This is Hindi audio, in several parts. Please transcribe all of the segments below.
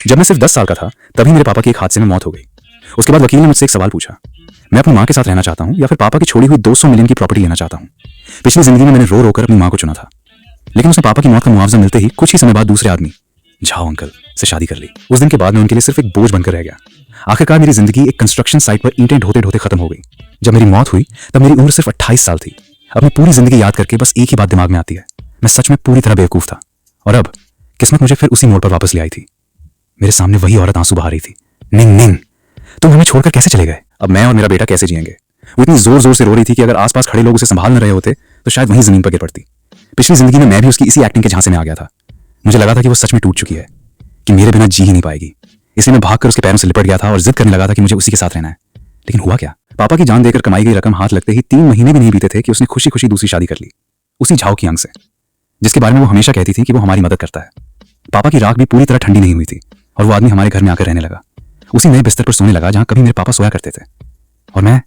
जब मैं सिर्फ 10 साल का था तभी मेरे पापा की एक हादसे में मौत हो गई। उसके बाद वकील ने मुझसे एक सवाल पूछा, मैं अपनी माँ के साथ रहना चाहता हूँ या फिर पापा की छोड़ी हुई 200 मिलियन की प्रॉपर्टी लेना चाहता हूँ। पिछली जिंदगी में मैंने रो रोकर अपनी माँ को चुना था, लेकिन उसने पापा की मौत का मुआवजा मिलते ही कुछ ही समय बाद दूसरे आदमी झाओ अंकल से शादी कर ली। उस दिन के बाद मैं उनके लिए सिर्फ एक बोझ बनकर रह गया। आखिरकार मेरी जिंदगी एक कंस्ट्रक्शन साइट पर ईंटें ढोते ढोते खत्म हो गई। जब मेरी मौत हुई तब मेरी उम्र सिर्फ 28 साल थी। अपनी पूरी जिंदगी याद करके बस एक ही बात दिमाग में आती है, मैं सच में पूरी तरह बेवकूफ था। और अब किस्मत मुझे फिर उसी मोड़ पर वापस ले आई थी। मेरे सामने वही औरत आंसू बहा रही थी। निंग निंग, तुम हमें छोड़कर कैसे चले गए? अब मैं और मेरा बेटा कैसे जिएंगे? वो इतनी जोर जोर से रो रही थी कि अगर आसपास खड़े लोग उसे संभाल न रहे होते तो शायद वहीं जमीन पर गिर पड़ती। पिछली जिंदगी में मैं भी उसकी इसी एक्टिंग के झांसे में आ गया था। मुझे लगा था कि वो सच में टूट चुकी है, कि मेरे बिना जी ही नहीं पाएगी। इसलिए मैं भागकर उसके पैरों से लिपट गया था और जिद करने लगा था कि मुझे उसी के साथ रहना है। लेकिन हुआ क्या? पापा की जान देकर कमाई गई रकम हाथ लगते ही 3 महीने भी नहीं बीते थे कि उसने खुशी खुशी दूसरी शादी कर ली, उसी झाओ की अंग से, जिसके बारे में वो हमेशा कहती थी कि वो हमारी मदद करता है। पापा की राख भी पूरी तरह ठंडी नहीं हुई थी और वो आदमी हमारे घर में आकर रहने लगा। उसी नए बिस्तर पर सोने लगा जहां कभी मेरे पापा सोया करते थे। और मैं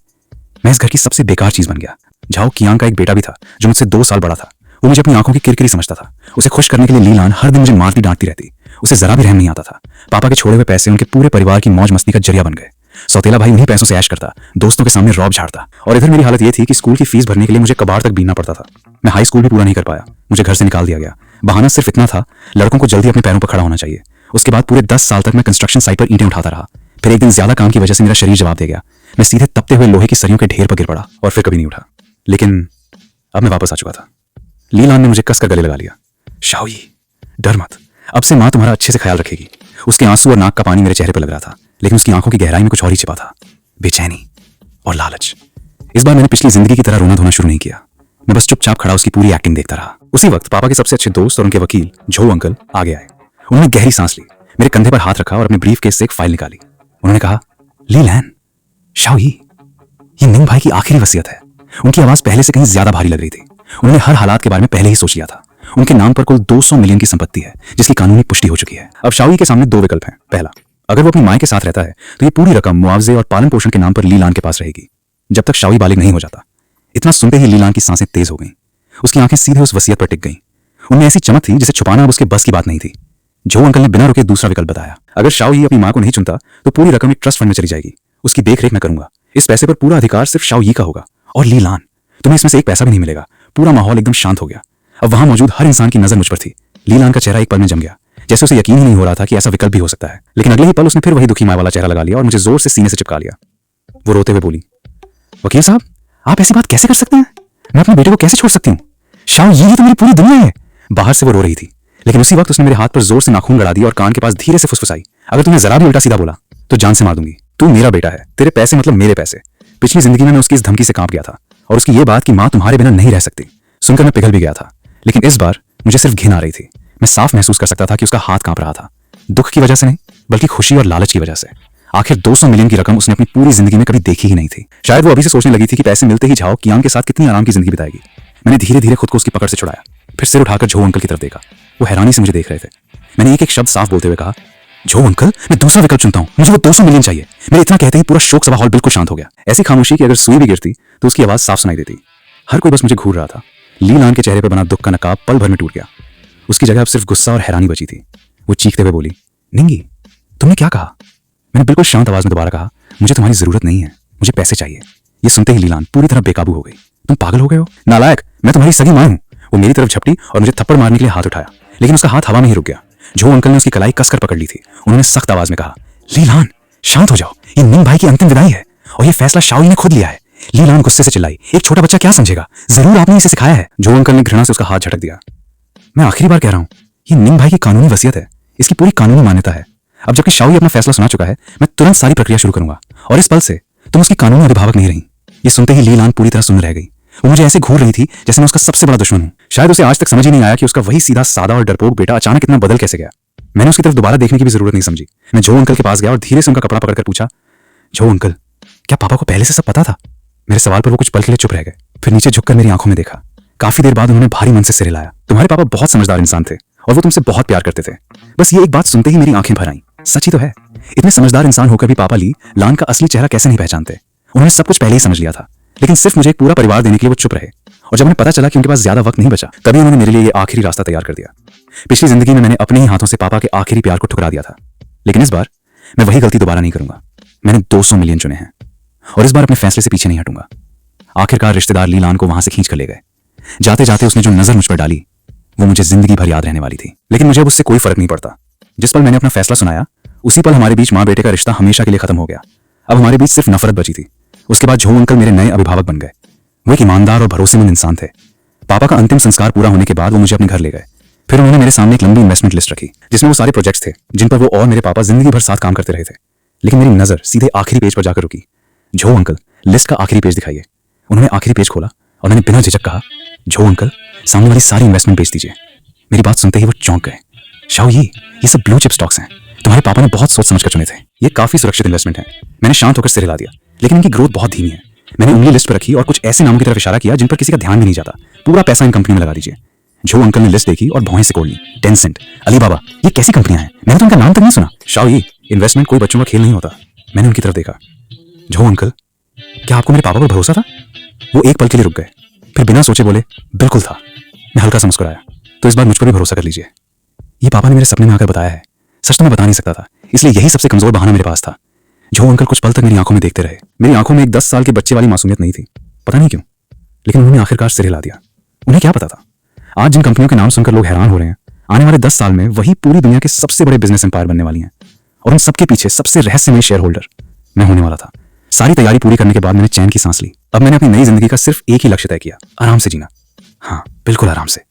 इस घर की सबसे बेकार चीज बन गया। झाओ कियांग का एक बेटा भी था जो मुझसे 2 साल बड़ा था। वो मुझे अपनी आंखों की किरकिरी समझता था। उसे खुश करने के लिए लीलान हर दिन मुझे मारती डांटती रहती। उसे जरा भी रहम नहीं आता था। पापा के छोड़े हुए पैसे उनके पूरे परिवार की मौज मस्ती का जरिया बन गए। सौतेला भाई उन्हीं पैसों से ऐश करता, दोस्तों के सामने रौब झाड़ता। और इधर मेरी हालत यह थी कि स्कूल की फीस भरने के लिए मुझे कबाड़ तक बीनना पड़ता था। मैं हाई स्कूल भी पूरा नहीं कर पाया, मुझे घर से निकाल दिया गया। बहाना सिर्फ इतना था, लड़कों को जल्दी अपने पैरों पर खड़ा होना चाहिए। उसके बाद पूरे 10 साल तक मैं कंस्ट्रक्शन साइट पर ईंटें उठाता रहा। फिर एक दिन ज्यादा काम की वजह से मेरा शरीर जवाब दे गया। मैं सीधे तपते हुए लोहे की सरियों के ढेर पर गिर पड़ा और फिर कभी नहीं उठा। लेकिन अब मैं वापस आ चुका था। लीलान ने मुझे कसकर गले लगा लिया। शाओई, डर मत, अब से माँ तुम्हारा अच्छे से ख्याल रखेगी। उसके आंसू और नाक का पानी मेरे चेहरे पर लग रहा था, लेकिन उसकी आंखों की गहराई में कुछ और ही छिपा था, बेचैनी और लालच। इस बार मैंने पिछली जिंदगी की तरह रोना धोना शुरू नहीं किया। मैं बस चुपचाप खड़ा उसकी पूरी एक्टिंग देखता रहा। उसी वक्त पापा के सबसे अच्छे दोस्त और उनके वकील झो अंकल आगे आए। उन्होंने गहरी सांस ली, मेरे कंधे पर हाथ रखा और अपने ब्रीफ केस से एक फाइल निकाली। उन्होंने कहा, लीलैन, शाओई, ये निंग भाई की आखिरी वसीयत है। उनकी आवाज पहले से कहीं ज्यादा भारी लग रही थी। उन्होंने हर हालात के बारे में पहले ही सोच लिया था। उनके नाम पर कुल 200 मिलियन की संपत्ति है जिसकी कानूनी पुष्टि हो चुकी है। अब शाओई के सामने 2 विकल्प हैं। पहला, अगर वो अपनी मां के साथ रहता है तो ये पूरी रकम मुआवजे और पालन पोषण के नाम पर लीलान के पास रहेगी जब तक शाओई बालिग नहीं हो जाता। इतना सुनते ही लीलान की सांसें तेज हो गईं। उसकी आंखें सीधे उस वसीयत पर टिक गईं। उनमें ऐसी चमक थी जिसे छुपाना अब उसके बस की बात नहीं थी। जो अंकल ने बिना रुके दूसरा विकल्प बताया, अगर शाओई अपनी मां को नहीं चुनता तो पूरी रकम एक ट्रस्ट फंड में चली जाएगी। उसकी देखरेख मैं करूंगा। इस पैसे पर पूरा अधिकार सिर्फ शाओई का होगा। और लीलान, तुम्हें इसमें से एक पैसा भी नहीं मिलेगा। पूरा माहौल एकदम शांत हो गया। अब वहां मौजूद हर इंसान की नजर मुझ पर थी। लीलान का चेहरा एक पल में जम गया, जैसे उसे यकीन ही नहीं हो रहा था कि ऐसा विकल्प भी हो सकता है। लेकिन अगले ही पल उसने फिर वही दुखी माँ वाला चेहरा लगा लिया और मुझे जोर से सीने से चिपका लिया। वो रोते हुए बोली, वकील साहब, आप ऐसी बात कैसे कर सकते हैं? मैं अपने बेटे को कैसे छोड़ सकती हूँ? शाओ, यही तो मेरी पूरी दुनिया है। बाहर से वो रो रही थी, लेकिन उसी वक्त उसने मेरे हाथ पर जोर से नाखून गड़ा दिया और कान के पास धीरे से फुसफुसाई, अगर तूने जरा भी उल्टा सीधा बोला तो जान से मार दूंगी। तू मेरा बेटा है, तेरे पैसे मतलब मेरे पैसे। पिछली जिंदगी में मैं उसकी इस धमकी से कांप गया था और उसकी ये बात कि माँ तुम्हारे बिना नहीं रह सकती सुनकर मैं पिघल भी गया था। लेकिन इस बार मुझे सिर्फ घिन आ रही थी। मैं साफ महसूस कर सकता था कि उसका हाथ कांप रहा था, दुख की वजह से नहीं बल्कि खुशी और लालच की वजह से। आखिर 200 मिलियन की रकम उसने अपनी पूरी जिंदगी में कभी देखी ही नहीं थी। शायद वो अभी से सोचने लगी थी कि पैसे मिलते ही झाओ कियांग के साथ कितनी आराम की जिंदगी बिताएगी। मैंने धीरे धीरे खुद को उसकी पकड़ से छुड़ाया, फिर सिर उठाकर झो अंकल की तरफ देखा। वो हैरानी से मुझे देख रहे थे। मैंने एक एक शब्द साफ बोलते हुए कहा, झो अंकल, मैं दूसरा विकल्प चुनता हूँ, मुझे वो 200 मिलियन चाहिए। मेरे इतना कहते ही पूरा शोक सभा हॉल बिल्कुल शांत हो गया। ऐसी खामोशी कि अगर सुई भी गिरती तो उसकी आवाज साफ सुनाई देती। हर कोई बस मुझे घूर रहा था। लीलान के चेहरे पर बना दुख का नकाब पल भर में टूट गया। उसकी जगह अब सिर्फ गुस्सा और हैरानी बची थी। वो चीखते हुए बोली, निंगी, तुमने क्या कहा? मैंने बिल्कुल शांत आवाज में दोबारा कहा, मुझे तुम्हारी जरूरत नहीं है, मुझे पैसे चाहिए। ये सुनते ही लीलान पूरी तरह बेकाबू हो गई। तुम पागल हो गए हो? नालायक, मैं तुम्हारी सगी मां हूं। वो मेरी तरफ झपटी और मुझे थप्पड़ मारने के लिए हाथ उठाया, लेकिन उसका हाथ हवा में ही रुक गया। जो अंकल ने उसकी कलाई कसकर पकड़ ली थी। उन्होंने सख्त आवाज में कहा, लीलान, शांत हो जाओ, ये निंग भाई की अंतिम विदाई है और ये फैसला शाओई ने खुद लिया है। लीलान गुस्से से चिल्लाई, एक छोटा बच्चा क्या समझेगा? जरूर आपने इसे सिखाया है। जो अंकल ने घृणा से उसका हाथ झटक दिया। मैं आखिरी बार कह रहा हूं, ये निंग भाई की कानूनी वसीयत है, इसकी पूरी कानूनी मान्यता है। अब जबकि शाओई अपना फैसला सुना चुका है, मैं तुरंत सारी प्रक्रिया शुरू करूंगा और इस पल से तुम उसकी कानूनी अभिभावक नहीं रही। ये सुनते ही लीलान पूरी तरह सुन्न रह गई। वो मुझे ऐसे घूर रही थी जैसे मैं उसका सबसे बड़ा दुश्मन हूं। शायद उसे आज तक समझ ही नहीं आया कि उसका वही सीधा सादा और डरपोक बेटा अचानक इतना बदल कैसे गया। मैंने उसकी तरफ दोबारा देखने की भी जरूरत नहीं समझी। मैं जो अंकल के पास गया और धीरे से उनका कपड़ा पकड़कर पूछा, जो अंकल, क्या पापा को पहले से सब पता था? मेरे सवाल पर वो कुछ पल के लिए चुप रह गए, फिर नीचे झुककर मेरी आंखों में देखा। काफी देर बाद उन्होंने भारी मन से सिर हिलाया। तुम्हारे पापा बहुत समझदार इंसान थे और वो तुमसे बहुत प्यार करते थे। बस ये एक बात सुनते ही मेरी आंखें भर आईं। सच ही तो है, इतने समझदार इंसान होकर भी पापा ली लान का असली चेहरा कैसे नहीं पहचानते? उन्होंने सब कुछ पहले ही समझ लिया था, लेकिन सिर्फ मुझे एक पूरा परिवार देने के लिए वो चुप रहे। और जब उन्हें पता चला कि उनके पास ज्यादा वक्त नहीं बचा, तभी उन्होंने मेरे लिए ये आखिरी रास्ता तैयार कर दिया। पिछली जिंदगी में मैंने अपने ही हाथों से पापा के आखिरी प्यार को ठुकरा दिया था। लेकिन इस बार मैं वही गलती दोबारा नहीं करूंगा। मैंने 200 मिलियन चुने हैं और इस बार अपने फैसले से पीछे नहीं हटूंगा। आखिरकार रिश्तेदार लीलान को वहां से खींच कर ले गए। जाते जाते उसने जो नजर मुझ पर डाली वो मुझे जिंदगी भर याद रहने वाली थी। लेकिन मुझे अब उससे कोई फर्क नहीं पड़ता। जिस पल मैंने अपना फैसला सुनाया उसी पल हमारे बीच माँ बेटे का रिश्ता हमेशा के लिए खत्म हो गया। अब हमारे बीच सिर्फ नफरत बची थी। उसके बाद झो अंकल मेरे नए अभिभावक बन गए। वो एक ईमानदार और भरोसेमंद इंसान थे। पापा का अंतिम संस्कार पूरा होने के बाद वो मुझे अपने घर ले गए। फिर उन्होंने मेरे सामने एक लंबी इन्वेस्टमेंट लिस्ट रखी जिसमें वो सारे प्रोजेक्ट्स थे जिन पर वो और मेरे पापा जिंदगी भर साथ काम करते रहे थे। लेकिन मेरी नजर सीधे आखिरी पेज पर जाकर रुकी। झो अंकल, लिस्ट का आखिरी पेज दिखाइए। उन्होंने आखिरी पेज खोला और मैंने बिना झिझक कहा, झो अंकल, सामने वाली सारी इन्वेस्टमेंट बेच दीजिए। मेरी बात सुनते ही वो चौंक गए। शाओ, ये सब ब्लू चिप स्टॉक्स हैं। तुम्हारे पापा ने बहुत सोच समझ कर चुने थे। ये काफी सुरक्षित इन्वेस्टमेंट है। मैंने शांत होकर सिर हिला दिया। लेकिन इनकी ग्रोथ बहुत धीमी है। मैंने उंगली लिस्ट पर रखी और कुछ ऐसे नामों की तरफ इशारा किया जिन पर किसी का ध्यान भी नहीं जाता। पूरा पैसा इन कंपनी में लगा दीजिए। झो अंकल ने लिस्ट देखी और भौहें सिकोड़ ली। टेंसेंट, अलीबाबा, ये कैसी कंपनियां हैं? मैंने तो उनका नाम तक नहीं सुना। शाओ, ये इन्वेस्टमेंट कोई बच्चों का खेल नहीं होता। मैंने उनकी तरफ देखा। झो अंकल, क्या आपको मेरे पापा पर भरोसा था? वो एक पल के लिए रुक गए, फिर बिना सोचे बोले, बिल्कुल था। मैं हल्का सा मुस्कुराया। तो इस बार मुझ पर भी भरोसा कर लीजिए। ये पापा ने मेरे सपने में आकर बताया है। सच तो मैं बता नहीं सकता था, इसलिए यही सबसे कमजोर बहाना मेरे पास था। झो अंकल कुछ पल तक मेरी आंखों में देखते रहे। मेरी आंखों में एक 10 साल के बच्चे वाली मासूमियत नहीं थी, पता नहीं क्यों, लेकिन उन्होंने आखिरकार सिर हिला दिया। उन्हें क्या पता था, आज जिन कंपनियों के नाम सुनकर लोग हैरान हो रहे हैं, आने वाले 10 साल में वही पूरी दुनिया के सबसे बड़े बिजनेस एम्पायर बनने वाली हैं। और उन सबके पीछे सबसे रहस्यमय शेयर होल्डर मैं होने वाला था। सारी तैयारी पूरी करने के बाद मैंने चैन की सांस ली। अब मैंने अपनी नई जिंदगी का सिर्फ एक ही लक्ष्य तय किया, आराम से जीना। हाँ, बिल्कुल आराम से।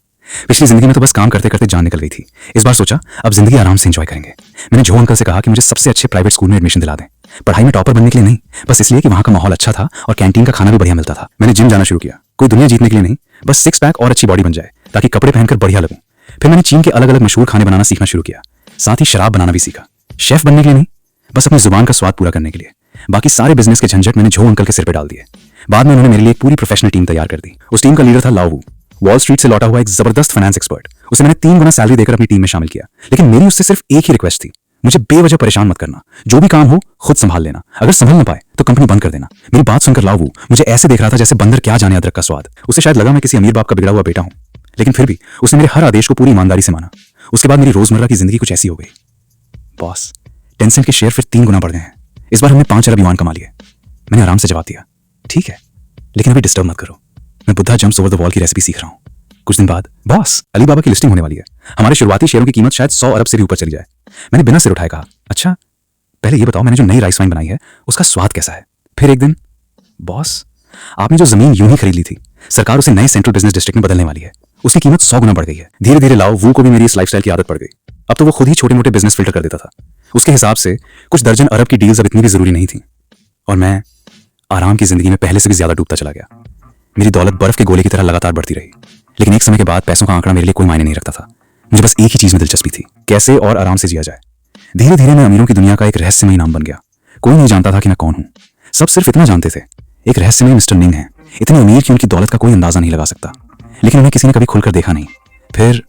पिछली जिंदगी में तो बस काम करते करते जान निकल गई थी। इस बार सोचा अब जिंदगी आराम से एंजॉय करेंगे। मैंने झो अंकल से कहा कि मुझे सबसे अच्छे प्राइवेट स्कूल में एडमिशन दिला दें। पढ़ाई में टॉपर बनने के लिए नहीं, बस इसलिए कि वहां का माहौल अच्छा था और कैंटीन का खाना भी बढ़िया मिलता था। मैंने जिम जाना शुरू किया, कोई दुनिया जीतने के लिए नहीं, बस 6 पैक और अच्छी बॉडी बन जाए ताकि कपड़े पहनकर बढ़िया लगूं। फिर मैंने चीन के अलग अलग मशहूर खाने बनाना सीखना शुरू किया। साथ ही शराब बनाना भी सीखा। शेफ बनने के लिए नहीं, बस अपनी जुबान का स्वाद पूरा करने के लिए। बाकी सारे बिजनेस के झंझट मैंने झो अंकल के सिर पे डाल दिए। बाद में उन्होंने मेरे लिए एक पूरी प्रोफेशनल टीम तैयार कर दी। उस टीम का लीडर था लाओ वू, वॉल स्ट्रीट से लौटा हुआ एक जबरदस्त फाइनेंस एक्सपर्ट। उसे मैंने 3 गुना सैलरी देकर अपनी टीम में शामिल किया। लेकिन मेरी उससे सिर्फ एक ही रिक्वेस्ट थी, मुझे बेवजह परेशान मत करना। जो भी काम हो खुद संभाल लेना, अगर संभल न पाए तो कंपनी बंद कर देना। मेरी बात सुनकर लाओ वू मुझे ऐसे देख रहा था जैसे बंदर क्या जाने अदरक का स्वाद। उसे शायद लगा मैं किसी अमीर बाप का बिगड़ा हुआ बेटा हूं, लेकिन फिर भी उसने मेरे हर आदेश को पूरी ईमानदारी से माना। उसके बाद मेरी रोजमर्रा की जिंदगी कुछ ऐसी हो गई। बॉस, टेंसेंट के शेयर फिर 3 गुना बढ़ गए हैं। इस बार हमने 5 अरब युआन कमा लिए। मैंने आराम से जवाब दिया, ठीक है, लेकिन अभी डिस्टर्ब मत करो। मैं Buddha jumps over the wall की रेसिपी सीख रहा हूं। कुछ दिन बाद, बॉस, अलीबाबा की लिस्टिंग होने वाली है। हमारे शुरुआती शेयरों की कीमत शायद 100 अरब से भी ऊपर चली जाए। मैंने बिना सिर उठाए कहा, अच्छा, पहले ये बताओ मैंने जो नई राइस वाइन बनाई है उसका स्वाद कैसा है? फिर एक दिन, बॉस, आपने जो जमीन यूं ही खरीद ली थी, सरकार उसे नए सेंट्रल बिजनेस डिस्ट्रिक्ट में बदलने वाली है। उसकी कीमत 100 गुना बढ़ गई है। धीरे धीरे लाओ वू को भी मेरी इस लाइफस्टाइल की आदत पड़ गई। अब तो वो खुद ही छोटे मोटे बिजनेस फिल्टर कर देता था। उसके हिसाब से कुछ दर्जन अरब की डील्स अब इतनी भी जरूरी नहीं थी। और मैं आराम की जिंदगी में पहले से भी ज्यादा डूबता चला गया। मेरी दौलत बर्फ के गोले की तरह लगातार बढ़ती रही। लेकिन एक समय के बाद पैसों का आंकड़ा मेरे लिए कोई मायने नहीं रखता था। मुझे बस एक ही चीज में दिलचस्पी थी, कैसे और आराम से जिया जाए। धीरे धीरे मैं अमीरों की दुनिया का एक रहस्यमयी नाम बन गया। कोई नहीं जानता था कि मैं कौन हूं। सब सिर्फ इतना जानते थे, एक रहस्यमयी मिस्टर निंग है, इतने अमीर कि उनकी दौलत का कोई अंदाजा नहीं लगा सकता। लेकिन उन्हें किसी ने कभी खुलकर देखा नहीं। फिर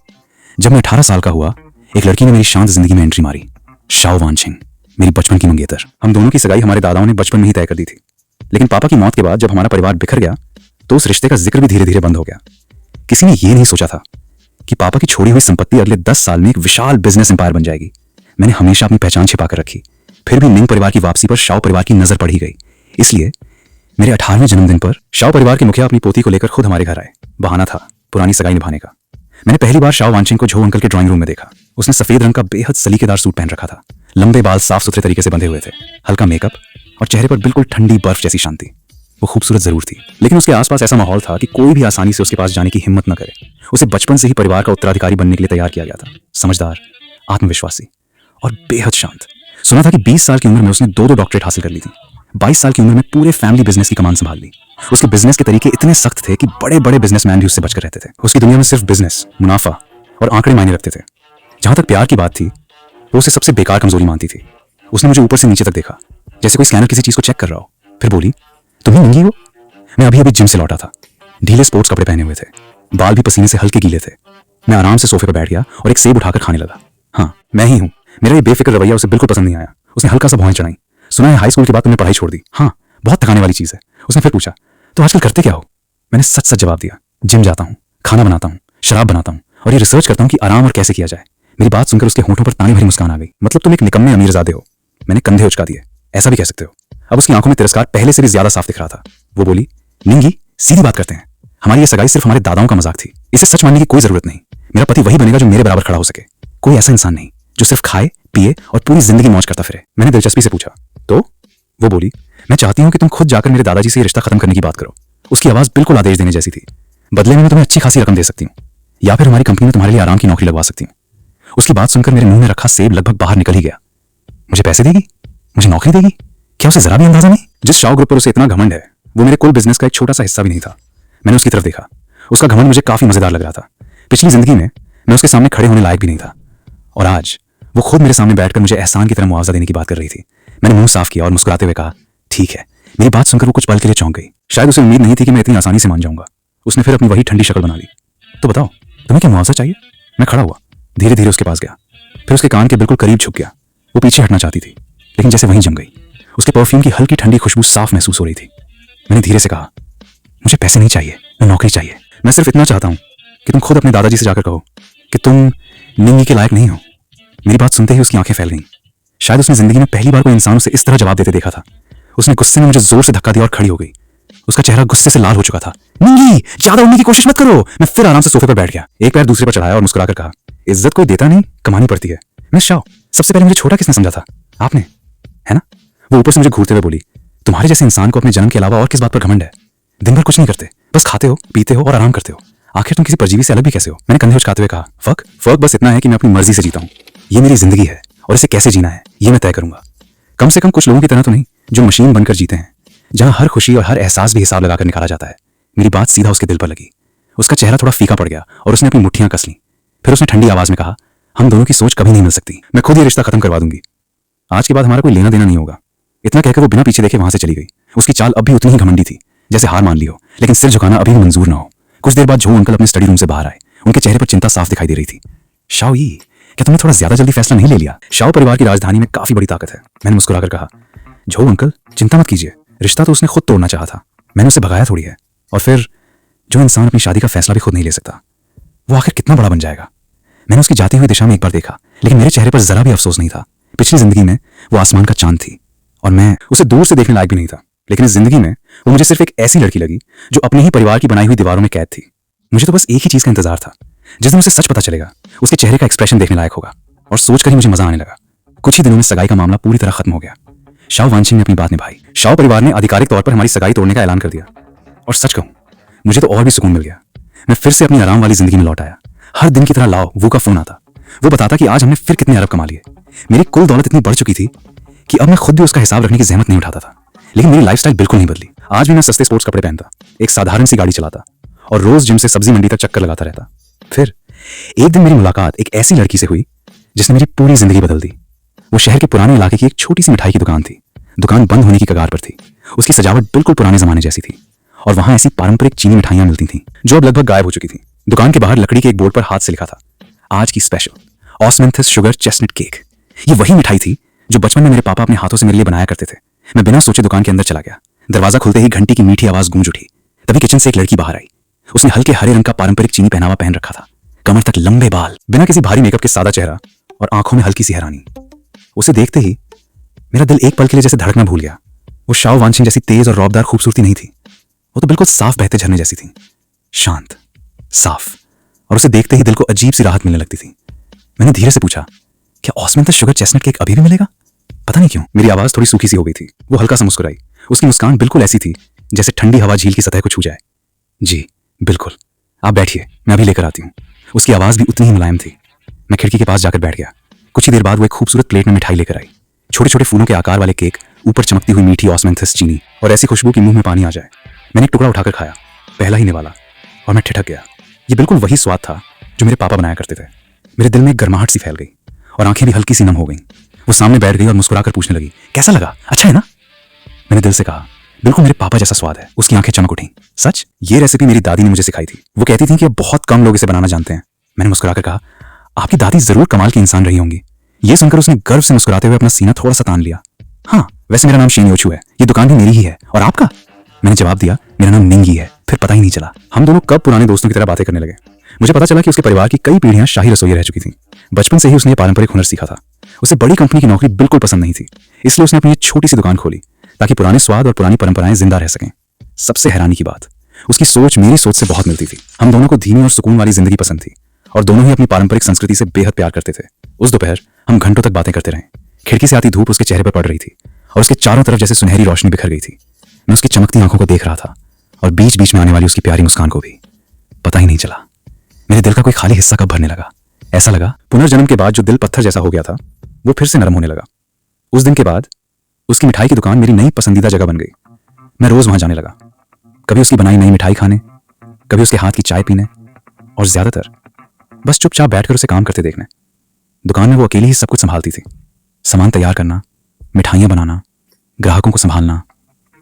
जब मैं 18 साल का हुआ, एक लड़की ने मेरी शांत जिंदगी में एंट्री मारी। शाओ वानछिंग, मेरी बचपन की मंगेतर। हम दोनों की सगाई हमारे दादाओं ने बचपन में ही तय कर दी थी। लेकिन पापा की मौत के बाद जब हमारा परिवार बिखर गया तो उस रिश्ते का जिक्र भी धीरे धीरे बंद हो गया। किसी ने यह नहीं सोचा था कि पापा की छोड़ी हुई संपत्ति अगले 10 साल में एक विशाल बिजनेस एम्पायर बन जाएगी। मैंने हमेशा अपनी पहचान छिपाकर रखी। फिर भी निंग परिवार की वापसी पर शाओ परिवार की नजर पड़ ही गई। इसलिए मेरे 18वें जन्मदिन पर शाओ परिवार के मुखिया अपनी पोती को लेकर खुद हमारे घर आए। बहाना था पुरानी सगाई निभाने का। मैंने पहली बार शाओ वानछिंग को झो अंकल के ड्राइंग रूम में देखा। उसने सफेद रंग का बेहद सलीकेदार सूट पहन रखा था। लंबे बाल साफ सुथरे तरीके से बंधे हुए थे, हल्का मेकअप और चेहरे पर बिल्कुल ठंडी बर्फ जैसी शांति। वो खूबसूरत जरूर थी, लेकिन उसके आसपास ऐसा माहौल था कि कोई भी आसानी से उसके पास जाने की हिम्मत न करे। उसे बचपन से ही परिवार का उत्तराधिकारी बनने के लिए तैयार किया गया था। समझदार, आत्मविश्वासी और बेहद शांत। सुना था कि 20 साल की उम्र में उसने 2 डॉक्टरेट हासिल कर ली थी। 22 साल की उम्र में पूरे फैमिली बिजनेस की कमान संभाल ली। उसके बिजनेस के तरीके इतने सख्त थे कि बड़े बड़े बिजनेसमैन भी उससे बचकर रहते थे। उसकी दुनिया में सिर्फ बिजनेस, मुनाफा और आंकड़े मायने रखते थे। जहां तक प्यार की बात थी, वो उसे सबसे बेकार कमजोरी मानती थी। उसने मुझे ऊपर से नीचे तक देखा, जैसे कोई स्कैनर किसी चीज को चेक कर रहा हो। फिर बोली, तुम ही निंगी हो? मैं अभी अभी जिम से लौटा था। ढीले स्पोर्ट्स कपड़े पहने हुए थे, बाल भी पसीने से हल्के गीले थे। मैं आराम से सोफे पर बैठ गया और एक सेब उठाकर खाने लगा। हाँ, मैं ही हूँ। मेरा ये बेफिक्र रवैया उसे बिल्कुल पसंद नहीं आया। उसने हल्का सा भौहें चढ़ाई। सुना है हाई स्कूल के बाद तुमने पढ़ाई छोड़ दी? हाँ, बहुत थकाने वाली चीज है। उसने फिर पूछा, तो आजकल करते क्या हो? मैंने सच सच जवाब दिया, जिम जाता हूँ, खाना बनाता हूँ, शराब बनाता हूँ और ये रिसर्च करता हूँ कि आराम और कैसे किया जाए। मेरी बात सुनकर उसके होंठों पर ताने भरी मुस्कान आ गई। मतलब तुम एक निकम्मे अमीरजादे हो। मैंने कंधे उचका दिए। ऐसा भी कह सकते हो। अब उसकी आंखों में तिरस्कार पहले से भी ज्यादा साफ दिख रहा था। वो बोली, निंगी सीधी बात करते हैं, हमारी ये सगाई सिर्फ हमारे दादाओं का मजाक थी। इसे सच मानने की कोई जरूरत नहीं। मेरा पति वही बनेगा जो मेरे बराबर खड़ा हो सके। कोई ऐसा इंसान नहीं जो सिर्फ खाए पिए और पूरी जिंदगी मौज करता फिरे। मैंने दिलचस्पी से पूछा, तो? वो बोली, मैं चाहती हूं कि तुम खुद जाकर मेरे दादाजी से ये रिश्ता खत्म करने की बात करो। उसकी आवाज बिल्कुल आदेश देने जैसी थी। बदले में मैं तुम्हें अच्छी खासी रकम दे सकती हूँ, या फिर हमारी कंपनी में तुम्हारे लिए आराम की नौकरी लगवा सकती हूँ। उसकी बात सुनकर मेरे मुंह में रखा सेब लगभग बाहर निकल ही गया। मुझे पैसे देगी? मुझे नौकरी देगी? क्या उसे जरा भी अंदाजा नहीं? जिस शाव ग्रुप पर उसे इतना घमंड है, वो मेरे कुल बिजनेस का एक छोटा सा हिस्सा भी नहीं था। मैंने उसकी तरफ देखा। उसका घमंड मुझे काफी मजेदार लग रहा था। पिछली जिंदगी में मैं उसके सामने खड़े होने लायक भी नहीं था, और आज वो खुद मेरे सामने बैठकर मुझे एहसान की तरह मुआवजा देने की बात कर रही थी। मैंने मुंह साफ किया और मुस्कुराते हुए कहा, ठीक है। मेरी बात सुनकर वो कुछ पल के लिए चौंक गई। शायद उसे उम्मीद नहीं थी कि मैं इतनी आसानी से मान जाऊंगा। उसने फिर अपनी वही ठंडी शक्ल बना ली। तो बताओ, तुम्हें क्या मुआवजा चाहिए? मैं खड़ा हुआ, धीरे धीरे उसके पास गया, फिर उसके कान के बिल्कुल करीब झुक गया। वो पीछे हटना चाहती थी, लेकिन जैसे वहीं जम गई। उसके परफ्यूम की हल्की ठंडी खुशबू साफ महसूस हो रही थी। मैंने धीरे से कहा, मुझे पैसे नहीं चाहिए, मैं नौकरी चाहिए। मैं सिर्फ इतना चाहता हूं कि तुम खुद अपने दादाजी से जाकर कहो कि तुम निंगी के लायक नहीं हो। मेरी बात सुनते ही उसकी आंखें फैल गईं। शायद उसने जिंदगी में पहली बार कोई इंसान उसे इस तरह जवाब देते देखा था। उसने गुस्से में मुझे जोर से धक्का दिया और खड़ी हो गई। उसका चेहरा गुस्से से लाल हो चुका था। निंगी, ज्यादा उड़ने की कोशिश मत करो। मैं फिर आराम से सोफे पर बैठ गया, एक पैर दूसरे पर चढ़ाया और मुस्कुराकर कहा, इज्जत कोई देता नहीं, कमानी पड़ती है। मिस शाओ, सबसे पहले मुझे छोटा किसने समझा था? आपने, है ना? वो ऊपर से मुझे घूरते हुए बोली, तुम्हारे जैसे इंसान को अपने जन्म के अलावा और किस बात पर घमंड है? दिन भर कुछ नहीं करते, बस खाते हो, पीते हो और आराम करते हो। आखिर तुम किसी परजीवी से अलग भी कैसे हो? मैंने कंधे उचकाते हुए कहा, फर्क बस इतना है कि मैं अपनी मर्जी से जीता हूँ। ये मेरी जिंदगी है और इसे कैसे जीना है ये मैं तय करूंगा। कम से कम कुछ लोगों की तरह तो नहीं जो मशीन बनकर जीते हैं, जहां हर खुशी और हर एहसास भी हिसाब लगाकर निकाला जाता है। मेरी बात सीधा उसके दिल पर लगी। उसका चेहरा थोड़ा फीका पड़ गया और उसने अपनी मुट्ठियां कस लीं। फिर उसने ठंडी आवाज में कहा, हम दोनों की सोच कभी नहीं मिल सकती। मैं खुद ये रिश्ता खत्म करवा दूंगी। आज के बाद हमारा कोई लेना देना नहीं होगा। इतना कहकर वो बिना पीछे देखे वहां से चली गई। उसकी चाल अब भी उतनी ही घमंडी थी, जैसे हार मान ली हो, लेकिन सिर झुकाना अभी भी मंजूर न हो। कुछ देर बाद झो अंकल अपने स्टडी रूम से बाहर आए। उनके चेहरे पर चिंता साफ दिखाई दे रही थी। शाओ यी, क्या तुमने थोड़ा ज्यादा जल्दी फैसला नहीं ले लिया? शाओ परिवार की राजधानी में काफी बड़ी ताकत है। मैंने मुस्कुराकर कहा, झो अंकल चिंता मत कीजिए, रिश्ता तो उसने खुद तोड़ना चाहा था, मैंने उसे भगाया थोड़ी है। और फिर जो इंसान अपनी शादी का फैसला भी खुद नहीं ले सकता, वो आखिर कितना बड़ा बन जाएगा? मैंने उसकी जाती हुई दिशा में एक बार देखा, लेकिन मेरे चेहरे पर जरा भी अफसोस नहीं था। पिछली जिंदगी में वो आसमान का चांद थी और मैं उसे दूर से देखने लायक भी नहीं था, लेकिन इस जिंदगी में वो मुझे सिर्फ एक ऐसी लड़की लगी जो अपने ही परिवार की बनाई हुई दीवारों में कैद थी। मुझे तो बस एक ही चीज का इंतजार था, जिस दिन उसे सच पता चलेगा, उसके चेहरे का एक्सप्रेशन देखने लायक होगा। और सोचकर ही मुझे मजा आने लगा। कुछ ही दिनों में सगाई का मामला पूरी तरह खत्म हो गया। शाओ वानशिंग ने अपनी बात निभाई। शाओ परिवार ने आधिकारिक तौर पर हमारी सगाई तोड़ने का ऐलान कर दिया। और सच कहूं, मुझे तो और भी सुकून मिल गया। मैं फिर से अपनी आराम वाली जिंदगी में लौट आया। हर दिन की तरह लाओ वो का फोन आता। वो बताता कि आज हमने फिर कितने अरब कमा लिए। मेरी कुल दौलत इतनी बढ़ चुकी थी कि अब मैं खुद भी उसका हिसाब रखने की जहमत नहीं उठाता था। लेकिन मेरी लाइफस्टाइल बिल्कुल नहीं बदली। आज भी मैं सस्ते स्पोर्ट्स कपड़े पहनता, एक साधारण सी गाड़ी चलाता और रोज जिम से सब्जी मंडी तक चक्कर लगाता रहता। फिर एक दिन मेरी मुलाकात एक ऐसी लड़की से हुई जिसने मेरी पूरी जिंदगी बदल दी। वो शहर के पुराने इलाके की एक छोटी सी मिठाई की दुकान थी। दुकान बंद होने की कगार पर थी। उसकी सजावट बिल्कुल पुराने जमाने जैसी थी और वहां ऐसी पारंपरिक चीनी मिठाइयां मिलती थीं जो अब लगभग गायब हो चुकी थीं। दुकान के बाहर लकड़ी के एक बोर्ड पर हाथ से लिखा था, आज की स्पेशल ऑस्मेंथिस शुगर चेस्टनट केक। ये वही मिठाई थी जो बचपन में मेरे पापा अपने हाथों से मेरे लिए बनाया करते थे। मैं बिना सोचे दुकान के अंदर चला गया। दरवाजा खुलते ही घंटी की मीठी आवाज गूंज उठी। तभी किचन से एक लड़की बाहर आई। उसने हल्के हरे रंग का पारंपरिक चीनी पहनावा पहन रखा था, कमर तक लंबे बाल, बिना किसी भारी मेकअप के सादा चेहरा और आंखों में हल्की सी हैरानी। उसे देखते ही मेरा दिल एक पल के लिए जैसे धड़कना भूल गया। वो शाओ वानशिंग जैसी तेज और रौबदार खूबसूरती नहीं थी। वो तो बिल्कुल साफ बहते झरने जैसी थी, शांत, साफ, और उसे देखते ही दिल को अजीब सी राहत मिलने लगती थी। मैंने धीरे से पूछा, क्या ऑस्मेंथिस शुगर चेस्टनट केक अभी भी मिलेगा? पता नहीं क्यों मेरी आवाज थोड़ी सूखी सी हो गई थी। वो हल्का सा मुस्कुराई। उसकी मुस्कान बिल्कुल ऐसी थी जैसे ठंडी हवा झील की सतह को छू जाए। जी बिल्कुल, आप बैठिए, मैं अभी लेकर आती हूँ। उसकी आवाज भी उतनी ही मुलायम थी। मैं खिड़की के पास जाकर बैठ गया। कुछ ही देर बाद वो एक खूबसूरत प्लेट में मिठाई लेकर आई। छोटे छोटे फूलों के आकार वाले केक, ऊपर चमकती हुई मीठी ऑस्मेंथिस चीनी और ऐसी खुशबू कि मुंह में पानी आ जाए। मैंने एक टुकड़ा उठाकर खाया, पहला ही निवाला, और मैं ठिठक गया। ये बिल्कुल वही स्वाद था जो मेरे पापा बनाया करते थे। मेरे दिल में एक गर्माहट सी फैल गई और आंखें भी हल्की सी नम हो गईं। वो सामने बैठ गई और मुस्कुराकर पूछने लगी, कैसा लगा? अच्छा है ना? मैंने दिल से कहा, बिल्कुल मेरे पापा जैसा स्वाद है। उसकी आंखें चमक उठी। सच? ये रेसिपी मेरी दादी ने मुझे सिखाई थी। वो कहती थी कि अब बहुत कम लोग इसे बनाना जानते हैं। मैंने मुस्कुराकर कहा, आपकी दादी जरूर कमाल की इंसान रही होंगी। ये सुनकर उसने गर्व से मुस्कुराते हुए अपना सीना थोड़ा सा तान लिया। हाँ, वैसे मेरा नाम शेन योचू है। ये दुकान भी मेरी ही है। और आपका? मैंने जवाब दिया, मेरा नाम निंगी है। फिर पता ही नहीं चला हम दोनों कब पुराने दोस्तों की तरह बातें करने लगे। मुझे पता चला कि उसके परिवार की कई पीढ़ियां शाही रसोई रह चुकी थीं। बचपन से ही उसने ये पारंपरिक हुनर सीखा था। उसे बड़ी कंपनी की नौकरी बिल्कुल पसंद नहीं थी, इसलिए उसने अपनी एक छोटी सी दुकान खोली ताकि पुराने स्वाद और पुरानी परंपराएं जिंदा रह सकें। सबसे हैरानी की बात, उसकी सोच मेरी सोच से बहुत मिलती थी। हम दोनों को धीमी और सुकून वाली जिंदगी पसंद थी और दोनों ही अपनी पारंपरिक संस्कृति से बेहद प्यार करते थे। उस दोपहर हम घंटों तक बातें करते रहे। खिड़की से आती धूप उसके चेहरे पर पड़ रही थी और उसके चारों तरफ जैसे सुनहरी रोशनी बिखर गई थी। मैं उसकी चमकती आंखों को देख रहा था और बीच बीच में आने वाली उसकी प्यारी मुस्कान को भी। पता ही नहीं चला मेरे दिल का कोई खाली हिस्सा कब भरने लगा। ऐसा लगा पुनर्जन्म के बाद जो दिल पत्थर जैसा हो गया था वो फिर से नरम होने लगा। उस दिन के बाद उसकी मिठाई की दुकान मेरी नई पसंदीदा जगह बन गई। मैं रोज वहां जाने लगा, कभी उसकी बनाई नई मिठाई खाने, कभी उसके हाथ की चाय पीने और ज्यादातर बस चुपचाप बैठकर उसे काम करते देखने। दुकान में वो अकेली ही सब कुछ संभालती थी। सामान तैयार करना, मिठाइयां बनाना, ग्राहकों को संभालना,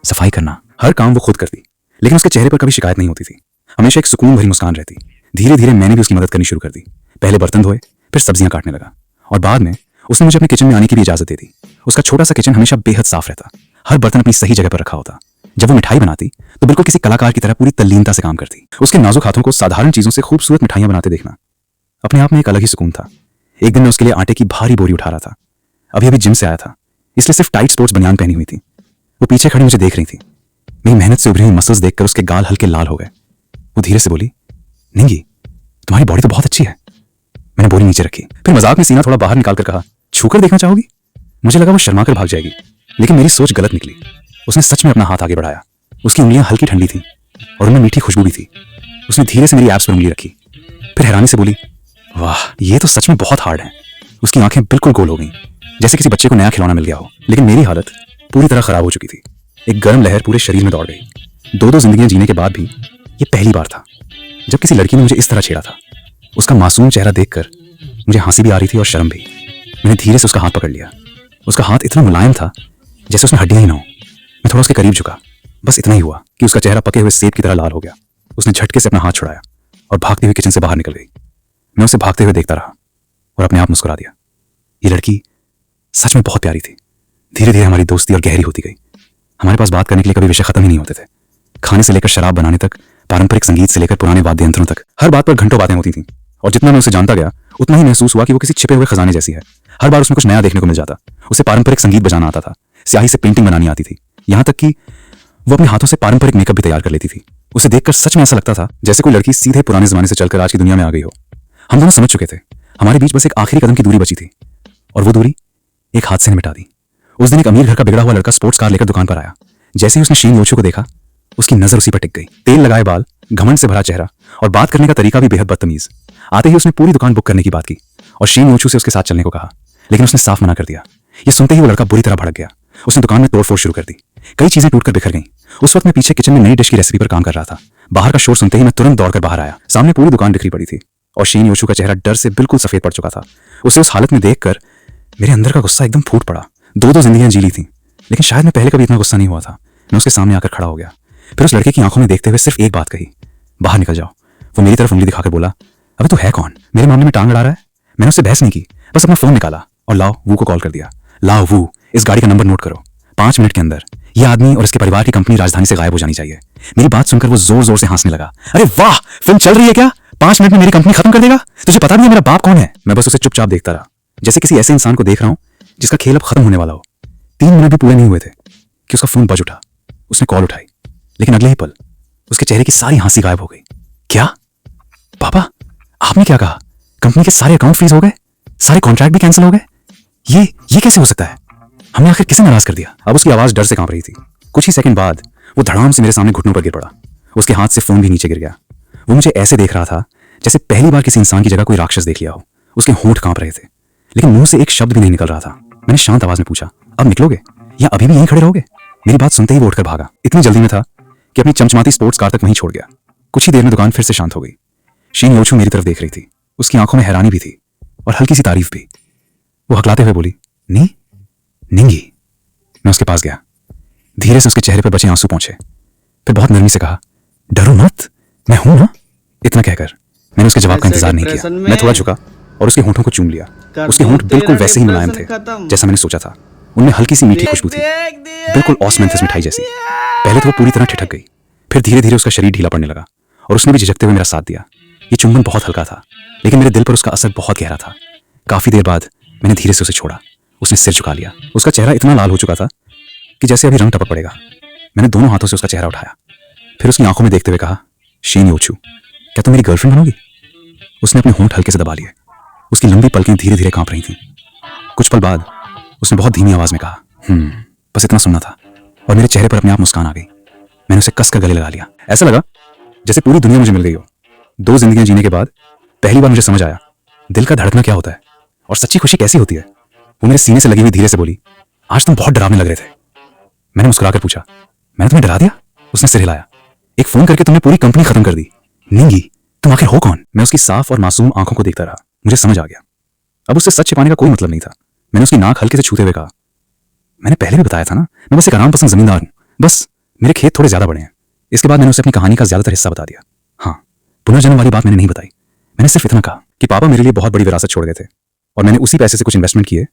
सफाई करना, हर काम वो खुद करती। लेकिन उसके चेहरे पर कभी शिकायत नहीं होती थी, हमेशा एक सुकून भरी मुस्कान रहती। धीरे धीरे मैंने भी उसकी मदद करनी शुरू कर दी। पहले बर्तन धोए, फिर सब्जियां काटने लगा और बाद में उसने मुझे अपने किचन में आने की भी इजाजत दे दी। उसका छोटा सा किचन हमेशा बेहद साफ रहता, हर बर्तन अपनी सही जगह पर रखा होता। जब वो मिठाई बनाती तो बिल्कुल किसी कलाकार की तरह पूरी तल्लीनता से काम करती। उसके नाजुक हाथों को साधारण चीजों से खूबसूरत मिठाइयां बनाते देखना अपने आप में एक अलग ही सुकून था। एक दिन मैं उसके लिए आटे की भारी बोरी उठा रहा था। अभी अभी जिम से आया था, इसलिए सिर्फ टाइट स्पोर्ट्स बनियान पहनी हुई थी। वो पीछे खड़ी मुझे देख रही थी। मेरी मेहनत से उभरी हुई मसल्स देखकर उसके गाल हल्के लाल हो गए। वो धीरे से बोली, निंगी तुम्हारी बॉडी तो बहुत अच्छी है। मैंने बोरी नीचे रखी, फिर मजाक में सीना थोड़ा बाहर निकालकर कहा, छूकर देखना चाहोगी? मुझे लगा वो शर्मा कर भाग जाएगी, लेकिन मेरी सोच गलत निकली। उसने सच में अपना हाथ आगे बढ़ाया। उसकी उंगलियां हल्की ठंडी थी और उनमें मीठी खुशबू भी थी। उसने धीरे से मेरी एब्स पर उंगली रखी, फिर हैरानी से बोली, वाह ये तो सच में बहुत हार्ड है। उसकी आंखें बिल्कुल गोल हो गईं, जैसे किसी बच्चे को नया खिलौना मिल गया हो। लेकिन मेरी हालत पूरी तरह खराब हो चुकी थी। एक गर्म लहर पूरे शरीर में दौड़ गई। दो जिंदगियां जीने के बाद भी ये पहली बार था जब किसी लड़की ने मुझे इस तरह छेड़ा था। उसका मासूम चेहरा देखकर मुझे हंसी भी आ रही थी और शर्म भी। मैंने धीरे से उसका हाथ पकड़ लिया। उसका हाथ इतना मुलायम था जैसे उसमें हड्डियां ही ना हो। मैं थोड़ा उसके करीब झुका, बस इतना ही हुआ कि उसका चेहरा पके हुए सेब की तरह लाल हो गया। उसने झटके से अपना हाथ छुड़ाया और भागती हुई किचन से बाहर निकल गई। मैं उसे भागते हुए देखता रहा और अपने आप मुस्कुरा दिया। ये लड़की सच में बहुत प्यारी थी। धीरे धीरे हमारी दोस्ती और गहरी होती गई। हमारे पास बात करने के लिए कभी विषय खत्म ही नहीं होते थे। खाने से लेकर शराब बनाने तक, पारंपरिक संगीत से लेकर पुराने वाद्य यंत्रों तक, हर बात पर घंटों बातें होती थीं। और जितना मैं उसे जानता गया उतना ही महसूस हुआ कि वो किसी छिपे हुए खजाने जैसी है। हर बार उसमें कुछ नया देखने को मिल जाता। उसे पारंपरिक संगीत बजाना आता था, स्याही से पेंटिंग बनानी आती थी, यहाँ तक कि वो अपने हाथों से पारंपरिक मेकअप भी तैयार कर लेती थी। उसे देखकर सच में ऐसा लगता था जैसे कोई लड़की सीधे पुराने जमाने से चलकर आज की दुनिया में आ गई हो। हम दोनों समझ चुके थे हमारे बीच बस एक आखिरी कदम की दूरी बची थी और वो दूरी एक हादसे ने मिटा दी। उस दिन एक अमीर घर का बिगड़ा हुआ लड़का स्पोर्ट्स कार लेकर दुकान पर आया। जैसे ही उसने शीन योचू को देखा उसकी नजर उसी पर टिक गई। तेल लगाए बाल, घमंड से भरा चेहरा और बात करने का तरीका भी बेहद बदतमीज। आते ही उसने पूरी दुकान बुक करने की बात की और शीन योचू से उसके साथ चलने को कहा, लेकिन उसने साफ मना कर दिया। ये सुनते ही वो लड़का बुरी तरह भड़क गया। उसने दुकान में तोड़फोड़ शुरू कर दी। कई चीजें टूटकर बिखर गईं। उस वक्त मैं पीछे किचन में नई डिश की रेसिपी पर काम कर रहा था। बाहर का शोर सुनते ही मैं तुरंत दौड़कर बाहर आया। सामने पूरी दुकान बिखरी पड़ी थी और शीन योचू का चेहरा डर से बिल्कुल सफेद पड़ चुका था। उसे उस हालत में देखकर मेरे अंदर का गुस्सा एकदम फूट पड़ा। दो जिंदगियां जी ली थी, लेकिन शायद मैं पहले कभी इतना गुस्सा नहीं हुआ था। मैं उसके सामने आकर खड़ा हो गया, फिर उस लड़के की आंखों में देखते हुए सिर्फ एक बात कही, बाहर निकल जाओ। वो मेरी तरफ उंगली दिखाकर बोला, अबे तू है कौन? मेरे मामले में टांग अड़ा रहा है? मैंने उससे बहस नहीं की, बस अपना फोन निकाला और लाओ वू को कॉल कर दिया। लाओ वू, इस गाड़ी का नंबर नोट करो। 5 मिनट के अंदर ये आदमी और इसके परिवार की कंपनी राजधानी से गायब हो जानी चाहिए। मेरी बात सुनकर वो जोर जोर से हंसने लगा। अरे वाह, फिल्म चल रही है क्या? 5 मिनट में मेरी कंपनी खत्म कर देगा? तुझे पता भी है मेरा बाप कौन है? मैं बस उसे चुपचाप देखता रहा, जैसे किसी ऐसे इंसान को देख रहा हूं जिसका खेल अब खत्म होने वाला हो। 3 मिनट भी पूरे नहीं हुए थे कि उसका फोन बज उठा। उसने कॉल उठाई, लेकिन अगले ही पल उसके चेहरे की सारी हंसी गायब हो गई। क्या पापा, आपने क्या कहा? कंपनी के सारे अकाउंट फ्रीज हो गए, सारे कॉन्ट्रैक्ट भी कैंसिल हो गए? ये कैसे हो सकता है? हमने आखिर किसे नाराज कर दिया? अब उसकी आवाज डर से कांप रही थी। कुछ ही सेकंड बाद वो धड़ाम से मेरे सामने घुटनों पर गिर पड़ा। उसके हाथ से फोन भी नीचे गिर गया। वो मुझे ऐसे देख रहा था जैसे पहली बार किसी इंसान की जगह कोई राक्षस देख लिया हो। उसके होंठ कांप रहे थे, लेकिन मुंह से एक शब्द भी नहीं निकल रहा था। मैंने शांत आवाज में पूछा, अब निकलोगे या अभी भी यहीं खड़े रहोगे? मेरी बात सुनते ही वो उठकर भागा। इतनी जल्दी में था कि अपनी चमचमाती स्पोर्ट्स कार तक वहीं छोड़ गया। कुछ ही देर में दुकान फिर से शांत हो गई। शीन योचू मेरी तरफ देख रही थी। उसकी आंखों में हैरानी भी थी और हल्की सी तारीफ भी। वो हकलाते हुए बोली, निंगी। मैं उसके पास गया। धीरे से उसके चेहरे पर बचे आंसू पहुंचे, फिर बहुत नरमी से कहा, डरो मत, मैं हूं ना। इतना कहकर मैंने उसके जवाब का इंतजार नहीं किया। मैं थोड़ा झुका और उसके होंठों को चूम लिया। उसके होंठ बिल्कुल वैसे ही मुलायम थे जैसा मैंने सोचा था। उनमें हल्की सी मीठी खुशबू थी, बिल्कुल ऑस्मेंथस मिठाई जैसी। पहले तो वो पूरी तरह ठिठक गई, फिर धीरे धीरे उसका शरीर ढीला पड़ने लगा और उसने भी झिझकते हुए मेरा साथ दिया। ये चुंबन बहुत हल्का था, लेकिन मेरे दिल पर उसका असर बहुत गहरा था। काफी देर बाद मैंने धीरे से उसे छोड़ा। उसने सिर झुका लिया। उसका चेहरा इतना लाल हो चुका था कि जैसे अभी रंग टपक पड़ेगा। मैंने दोनों हाथों से उसका चेहरा उठाया, फिर उसकी आंखों में देखते हुए कहा, शीन योचू, क्या तुम मेरी गर्लफ्रेंड बनोगी? उसने अपने होंठ हल्के से दबा लिए। उसकी लंबी पलकें धीरे धीरे कांप रही थीं। कुछ पल बाद उसने बहुत धीमी आवाज में कहा, बस इतना सुनना था। और मेरे चेहरे पर अपने आप मुस्कान आ गई। मैंने उसे कसकर गले लगा लिया। ऐसा लगा जैसे पूरी दुनिया मुझे मिल गई हो। 2 जिंदगियां जीने के बाद पहली बार मुझे समझ आया दिल का धड़कना क्या होता है और सच्ची खुशी कैसी होती है। वो मेरे सीने से लगी हुई धीरे से बोली, आज तुम बहुत डरावने लग रहे थे। मैंने मुस्कुराकर पूछा, मैंने तुम्हें डरा दिया? उसने सिर हिलाया। एक फोन करके तुमने पूरी कंपनी खत्म कर दी। निंगी, तुम आखिर हो कौन? मैं उसकी साफ और मासूम आंखों को देखता रहा। मुझे समझ आ गया अब उससे सच छिपाने का कोई मतलब नहीं था। मैंने उसकी नाक हल्के से छूते हुए कहा, मैंने पहले भी बताया था ना, मैं बस एक आराम पसंद जमींदार हूं। बस मेरे खेत थोड़े ज्यादा बड़े हैं। इसके बाद मैंने उसे अपनी कहानी का ज्यादातर हिस्सा बता दिया। हाँ, पुनर्जन्म वाली बात मैंने नहीं बताई। मैंने सिर्फ इतना कहा कि पापा मेरे लिए बहुत बड़ी विरासत छोड़ गए थे और मैंने उसी पैसे से कुछ इन्वेस्टमेंट किए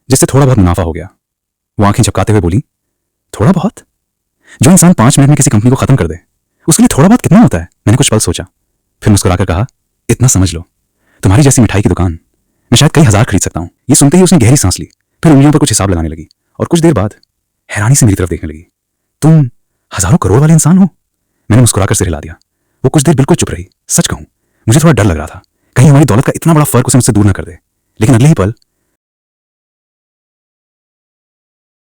जिससे थोड़ा बहुत मुनाफा हो गया। वो आंखें झपकाते हुए बोली, थोड़ा बहुत? जो इंसान 5 मिनट में किसी कंपनी को खत्म कर दे, उसके लिए थोड़ा बहुत कितना होता है? मैंने कुछ पल सोचा, फिर मुस्कुराकर कहा, इतना समझ लो, तुम्हारी जैसी मिठाई की दुकान मैं शायद कई हजार खरीद सकता हूं। ये सुनते ही उसने गहरी सांस ली, फिर उंगलियों पर कुछ हिसाब लगाने लगी और कुछ देर बाद हैरानी से मेरी तरफ देखने लगी। तुम हजारों करोड़ वाले इंसान हो? मैंने मुस्कुराकर सिर हिला दिया। वो कुछ देर बिल्कुल चुप रही। सच कहूं, मुझे थोड़ा डर लग रहा था कहीं हमारी दौलत का इतना बड़ा फर्क उसे मुझसे दूर न कर दे। लेकिन अगले ही पल